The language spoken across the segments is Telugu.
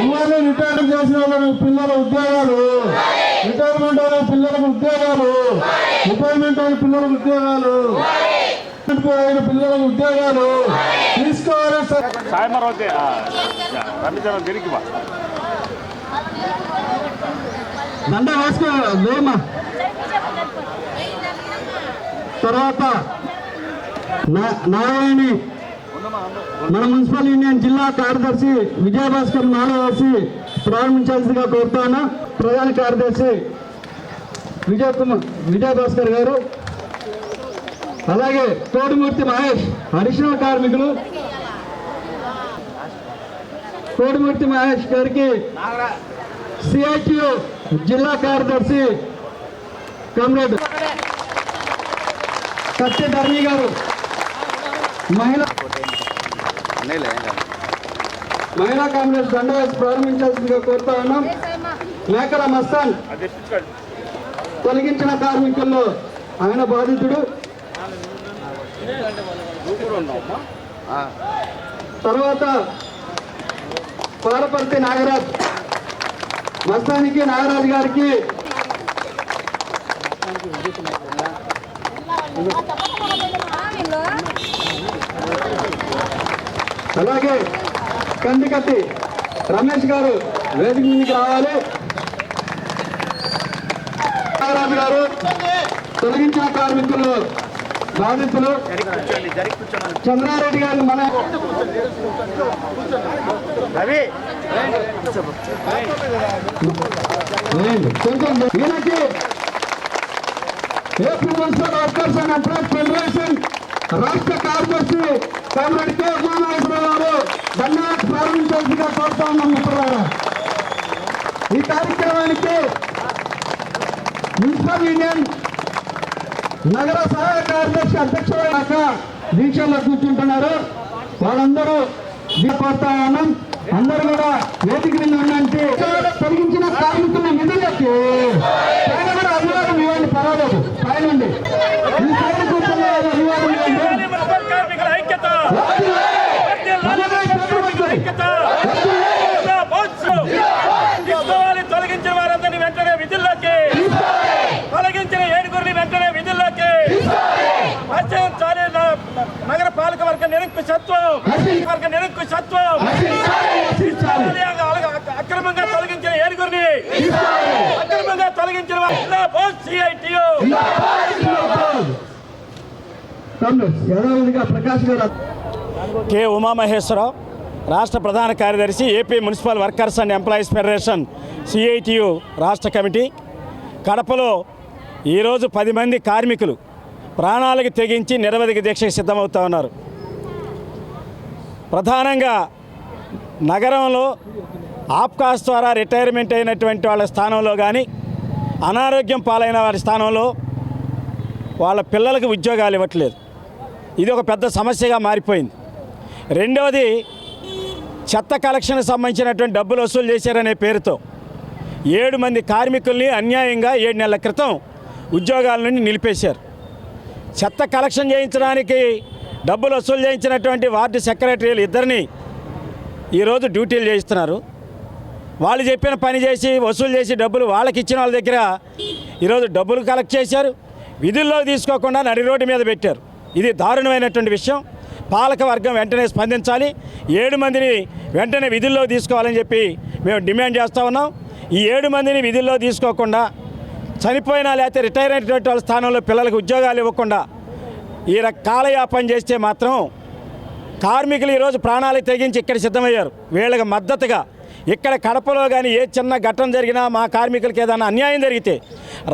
ఇవన్నీ రిటైర్ చేసిన వాళ్ళ పిల్లల ఉద్యోగాలు, రిటైర్మెంట్ అయిన పిల్లలకు ఉద్యోగాలు, రిటైర్మెంట్ అయిన పిల్లలకు ఉద్యోగాలు, అయిన పిల్లలకు ఉద్యోగాలు తీసుకోవాలి సార్. దండ వేసుకో లేమా. తర్వాత నారాయణి మన మున్సిపల్ యూనియన్ జిల్లా కార్యదర్శి విజయభాస్కర్ నాలో వేసి ప్రారంభించాల్సిందిగా కోరుతాను. ప్రధాన కార్యదర్శి విజయభాస్కర్ గారు, అలాగే కోడిమూర్తి మహేష్ అడిషనల్ కార్మికులు, కోడిమూర్తి మహేష్ గారికి సిఐటియు జిల్లా కార్యదర్శి కామ్రేడ్ సత్యధర్మి గారు, మహిళా కాంగ్రెస్ దండ వేసి ప్రారంభించాల్సిందిగా కోరుతా ఉన్నాం. మేకల మస్తాన్ తొలగించిన కార్మికుల్లో ఆయన బాధితుడు. తర్వాత పాలపర్తి నాగరాజ్, మస్తానికి నాగరాజు గారికి అలాగే కందికత్తి రమేష్ గారు వేదిక మీదకి రావాలి. నాగరాజు గారు తొలగించిన కార్మికులు బాధితులు. చంద్రారెడ్డి గారు మన ఈయనకి AP municipal workers and employees federation రాష్ట్ర కార్యదర్శి కామ్రేడ్ కె ఉమామహేశ్వరరావు గారు ధన్యవాదాలు ప్రారంభించాల్సిందిగా కోరుతా ఉన్నాం. మిత్రులారా, ఈ కార్యక్రమానికి మున్సిపల్ యూనియన్ నగర సహాయ కార్యదర్శి అధ్యక్షుడు దీక్షలో కూర్చుంటున్నారు. వాళ్ళందరూ కోరుతా ఉన్నాం. అందరూ కూడా వేదిక మీద ఉండంటే తొలగించిన కార్మికుల నిధులకి పైన కూడా అభివాదం ఇవ్వండి, పర్వాలేదు. పైనండి ఈ సైడ్ కూర్చున్న అభివాదం ఇవ్వండి. తొలగించిన వారందరినీ వెంటనే విధుల్లోకి, తొలగించిన 7 వెంటనే విధుల్లోకి నశించాలి. నగర పాలక వర్గ నిరంకుశత్వం, అక్రమంగా తొలగించిన 7 అక్రమంగా తొలగించిన కె ఉమామహేశ్వరరావు, రాష్ట్ర ప్రధాన కార్యదర్శి AP municipal workers and employees federation CITU రాష్ట్ర కమిటీ. కడపలో ఈరోజు 10 మంది కార్మికులు ప్రాణాలకు తెగించి నిరవధిక దీక్షకు సిద్ధమవుతూ ఉన్నారు. ప్రధానంగా నగరంలో ఆప్కాస్ ద్వారా రిటైర్మెంట్ అయినటువంటి వాళ్ళ స్థానంలో కానీ, అనారోగ్యం పాలైన వారి స్థానంలో వాళ్ళ పిల్లలకు ఉద్యోగాలు ఇవ్వట్లేదు. ఇది ఒక పెద్ద సమస్యగా మారిపోయింది. రెండవది, చెత్త కలెక్షన్కి సంబంధించినటువంటి డబ్బులు వసూలు చేశారనే పేరుతో 7 మంది కార్మికుల్ని అన్యాయంగా 7 నెలల క్రితం ఉద్యోగాల నుండి నిలిపేశారు. చెత్త కలెక్షన్ చేయించడానికి డబ్బులు వసూలు చేయించినటువంటి వార్డు సెక్రటరీలు 2 ఈరోజు డ్యూటీలు చేయిస్తున్నారు. వాళ్ళు చెప్పిన పని చేసి వసూలు చేసి డబ్బులు వాళ్ళకి ఇచ్చిన వాళ్ళ దగ్గర ఈరోజు డబ్బులు కలెక్ట్ చేశారు. విధుల్లో తీసుకోకుండా నడి రోడ్డు మీద పెట్టారు. ఇది దారుణమైనటువంటి విషయం. పాలక వర్గం వెంటనే స్పందించాలి. 7 మందిని వెంటనే విధుల్లో తీసుకోవాలని చెప్పి మేము డిమాండ్ చేస్తూ ఉన్నాం. ఈ 7 మందిని విధుల్లో తీసుకోకుండా, చనిపోయినా లేకపోతే రిటైర్ అయినటువంటి వాళ్ళ స్థానంలో పిల్లలకు ఉద్యోగాలు ఇవ్వకుండా ఈ కాలయాపన చేస్తే మాత్రం కార్మికులు ఈరోజు ప్రాణాలకు తెగించి ఇక్కడ సిద్ధమయ్యారు. వీళ్ళకి మద్దతుగా ఇక్కడ కడపలో కానీ ఏ చిన్న ఘటన జరిగినా, మా కార్మికులకి ఏదైనా అన్యాయం జరిగితే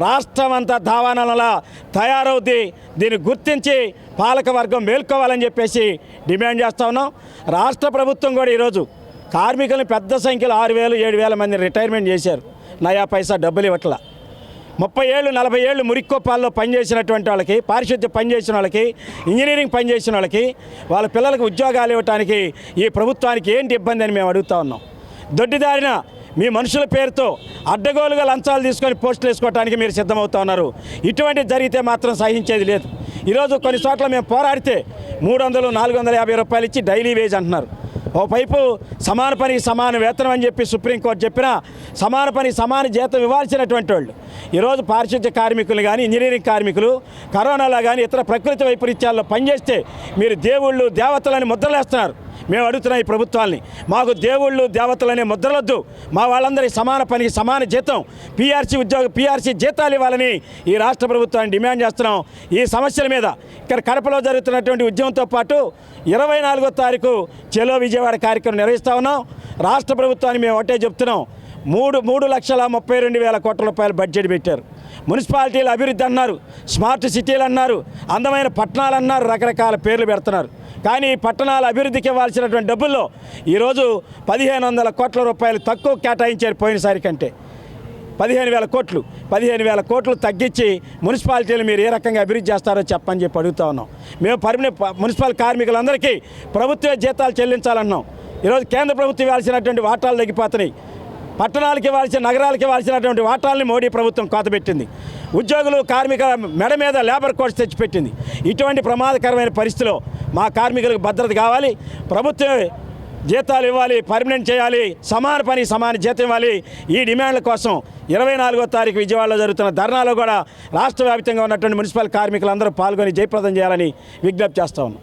రాష్ట్రం అంతా దావానలా తయారవుద్ది. దీన్ని గుర్తించి పాలక వర్గం మేల్కోవాలని చెప్పేసి డిమాండ్ చేస్తూ ఉన్నాం. రాష్ట్ర ప్రభుత్వం కూడా ఈరోజు కార్మికులను పెద్ద సంఖ్యలో 6,000, 7,000 మందిని రిటైర్మెంట్ చేశారు. నయా పైసా డబ్బులు ఇవ్వట్లా. 30 ఏళ్ళు 40 ఏళ్ళు మురిక్కోపాల్లో పనిచేసినటువంటి వాళ్ళకి, పారిశుద్ధ్య పనిచేసిన వాళ్ళకి, ఇంజనీరింగ్ పనిచేసిన వాళ్ళకి, వాళ్ళ పిల్లలకు ఉద్యోగాలు ఇవ్వడానికి ఈ ప్రభుత్వానికి ఏంటి ఇబ్బంది అని మేము అడుగుతూ ఉన్నాం. దొడ్డిదారిన మీ మనుషుల పేరుతో అడ్డగోలుగా లంచాలు తీసుకొని పోస్టులు వేసుకోవడానికి మీరు సిద్ధమవుతూ ఉన్నారు. ఇటువంటి జరిగితే మాత్రం సహించేది లేదు. ఈరోజు కొన్ని చోట్ల మేము పోరాడితే 300, 450 రూపాయలు ఇచ్చి డైలీ వేజ్ అంటున్నారు. ఓవైపు సమాన పనికి సమాన వేతనం అని చెప్పి సుప్రీంకోర్టు చెప్పినా సమాన పనికి సమాన జీతం ఇవ్వాల్సినటువంటి వాళ్ళు ఈరోజు పారిశుద్ధ్య కార్మికులు కానీ ఇంజనీరింగ్ కార్మికులు కరోనాలో కానీ ఇతర ప్రకృతి వైపరీత్యాల్లో పనిచేస్తే మీరు దేవుళ్ళు దేవతలని ముద్రలేస్తున్నారు. మేము అడుగుతున్నాం ఈ ప్రభుత్వాల్ని, మాకు దేవుళ్ళు దేవతలనే ముద్రలొద్దు, మా వాళ్ళందరికీ సమాన పనికి సమాన జీతం, పీఆర్సీ జీతాలు ఇవ్వాలని ఈ రాష్ట్ర ప్రభుత్వాన్ని డిమాండ్ చేస్తున్నాం. ఈ సమస్యల మీద ఇక్కడ కడపలో జరుగుతున్నటువంటి ఉద్యమంతో పాటు 24వ తారీఖు చెలో విజయవాడ కార్యక్రమం నిర్వహిస్తూ ఉన్నాం. రాష్ట్ర ప్రభుత్వాన్ని మేము ఒకటే చెప్తున్నాం, 3,32,000 కోట్ల రూపాయల బడ్జెట్ పెట్టారు. మున్సిపాలిటీల అభివృద్ధి అన్నారు, స్మార్ట్ సిటీలు అన్నారు, అందమైన పట్టణాలు అన్నారు, రకరకాల పేర్లు పెడుతున్నారు. కానీ ఈ పట్టణాల అభివృద్ధికి ఇవ్వాల్సినటువంటి డబ్బుల్లో ఈరోజు 1,500 కోట్ల రూపాయలు తక్కువ కేటాయించారు పోయినసారి కంటే. 15,000 కోట్లు తగ్గించి మున్సిపాలిటీలు మీరు ఏ రకంగా అభివృద్ధి చేస్తారో చెప్పని చెప్పి అడుగుతా ఉన్నాం. మేము మున్సిపల్ కార్మికులందరికీ ప్రభుత్వ జీతాలు చెల్లించాలన్నాం. ఈరోజు కేంద్ర ప్రభుత్వం ఇవ్వాల్సినటువంటి వాటాలు తగ్గిపోతున్నాయి. పట్టణాలకు ఇవ్వాల్సిన నగరాలకు ఇవ్వాల్సినటువంటి వాటాలని మోడీ ప్రభుత్వం కోతపెట్టింది. ఉద్యోగులు కార్మికుల మెడ మీద లేబర్ కోడ్స్ తెచ్చిపెట్టింది. ఇటువంటి ప్రమాదకరమైన పరిస్థితిలో మా కార్మికులకు భద్రత కావాలి, ప్రభుత్వం జీతాలు ఇవ్వాలి, పర్మనెంట్ చేయాలి, సమాన పని సమాన జీతం ఇవ్వాలి. ఈ డిమాండ్ల కోసం 24వ తారీఖు విజయవాడలో జరుగుతున్న ధర్నాలో కూడా రాష్ట్ర వ్యాప్తంగా ఉన్నటువంటి మున్సిపల్ కార్మికులందరూ పాల్గొని జయప్రదం చేయాలని విజ్ఞప్తి చేస్తా ఉన్నాం.